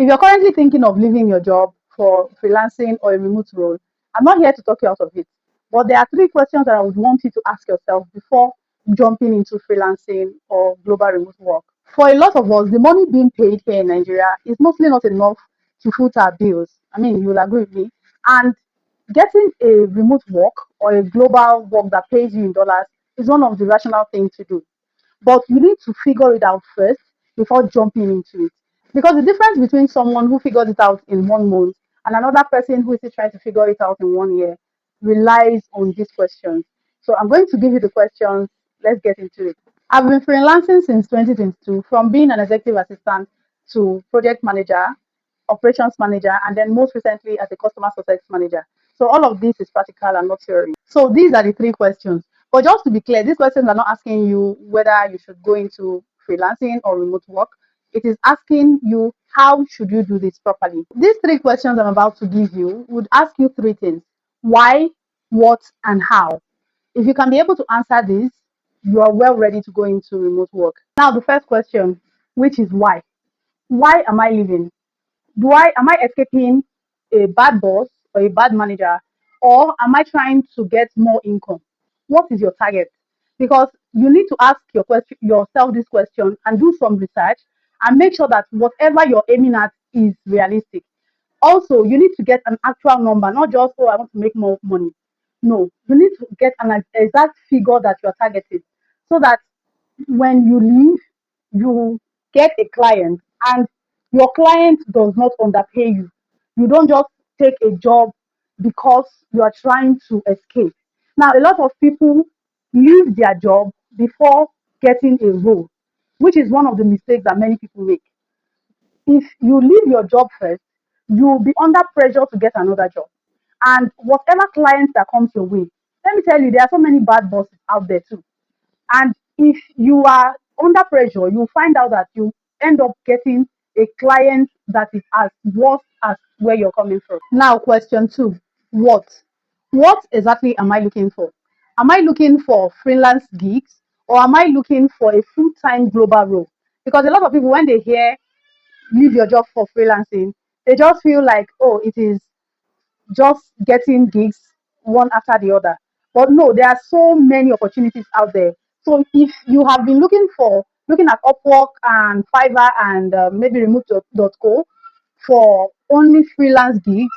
If you're currently thinking of leaving your job for freelancing or a remote role, I'm not here to talk you out of it. But there are three questions that I would want you to ask yourself before jumping into freelancing or global remote work. For a lot of us, the money being paid here in Nigeria is mostly not enough to foot our bills. I mean, you'll agree with me. And getting a remote work or a global work that pays you in dollars is one of the rational things to do. But you need to figure it out first before jumping into it. Because the difference between someone who figures it out in 1 month and another person who is still trying to figure it out in 1 year relies on these questions. So I'm going to give you the questions. Let's get into it. I've been freelancing since 2022, from being an executive assistant to project manager, operations manager, and then most recently as a customer success manager. So all of this is practical and not theory. So these are the three questions. But just to be clear, these questions are not asking you whether you should go into freelancing or remote work. It is asking you how should you do this properly. These three questions I'm about to give you would ask you three things: why, what, and how. If you can be able to answer this, you are well ready to go into remote work. Now, the first question, which is why. Why am I leaving? Am I escaping a bad boss or a bad manager, or am I trying to get more income? What is your target? Because you need to ask yourself this question and do some research and make sure that whatever you're aiming at is realistic. Also, you need to get an actual number, not just, oh, I want to make more money. No, you need to get an exact figure that you're targeting so that when you leave, you get a client and your client does not underpay you. You don't just take a job because you are trying to escape. Now, a lot of people leave their job before getting a role, which is one of the mistakes that many people make. If you leave your job first, you'll be under pressure to get another job. And whatever clients that comes your way, let me tell you, there are so many bad bosses out there too. And if you are under pressure, you find out that you end up getting a client that is as worse as where you're coming from. Now, question two: what? What exactly am I looking for? Am I looking for freelance gigs, or am I looking for a full time global role? Because a lot of people, when they hear leave your job for freelancing, they just feel like, oh, it is just getting gigs one after the other. But no, there are so many opportunities out there. So if you have been looking at Upwork and Fiverr and maybe remote.co for only freelance gigs,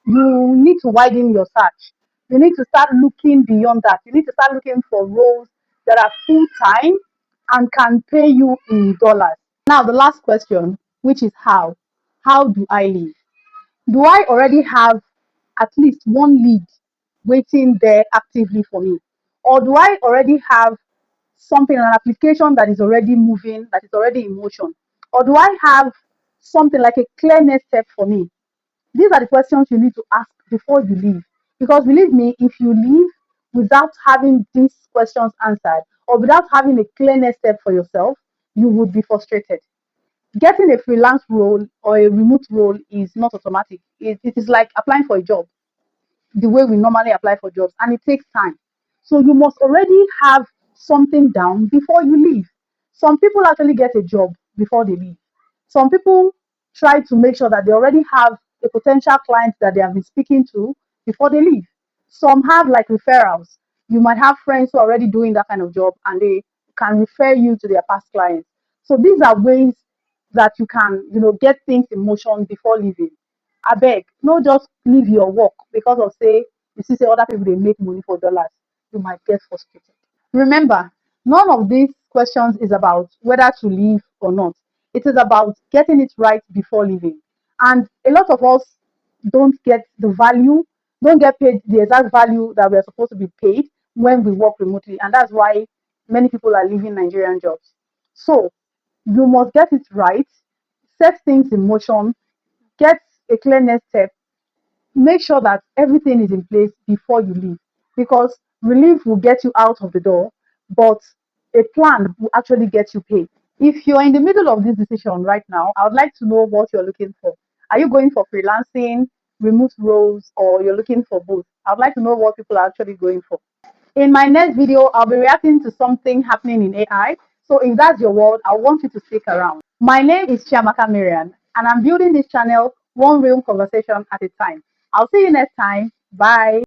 you need to widen your search. You need to start looking beyond that. You need to start looking for roles that are full time and can pay you in dollars. Now, the last question, which is how. How do I live? Do I already have at least one lead waiting there actively for me? Or do I already have something, an application that is already moving, that is already in motion? Or do I have something like a clear next step for me? These are the questions you need to ask before you leave. Because believe me, if you leave without having these questions answered or without having a clear next step for yourself, you would be frustrated. Getting a freelance role or a remote role is not automatic. It is like applying for a job, the way we normally apply for jobs, and it takes time. So you must already have something down before you leave. Some people actually get a job before they leave. Some people try to make sure that they already have a potential client that they have been speaking to before they leave. Some have like referrals. You might have friends who are already doing that kind of job and they can refer you to their past clients. So these are ways that you can, get things in motion before leaving. Abeg, no just leave your work because of say you see say other people they make money for dollars. You might get frustrated. Remember, none of these questions is about whether to leave or not. It is about getting it right before leaving. And a lot of us don't get the value, don't get paid the exact value that we're supposed to be paid when we work remotely. And that's why many people are leaving Nigerian jobs. So you must get it right, set things in motion, get a clear next step, make sure that everything is in place before you leave, because relief will get you out of the door, but a plan will actually get you paid. If you're in the middle of this decision right now, I would like to know what you're looking for. Are you going for freelancing, remote roles, or you're looking for both? I'd like to know what people are actually going for. In my next video, I'll be reacting to something happening in AI. So if that's your world, I want you to stick around. My name is Chiamaka Miriam, and I'm building this channel one real conversation at a time. I'll see you next time. Bye.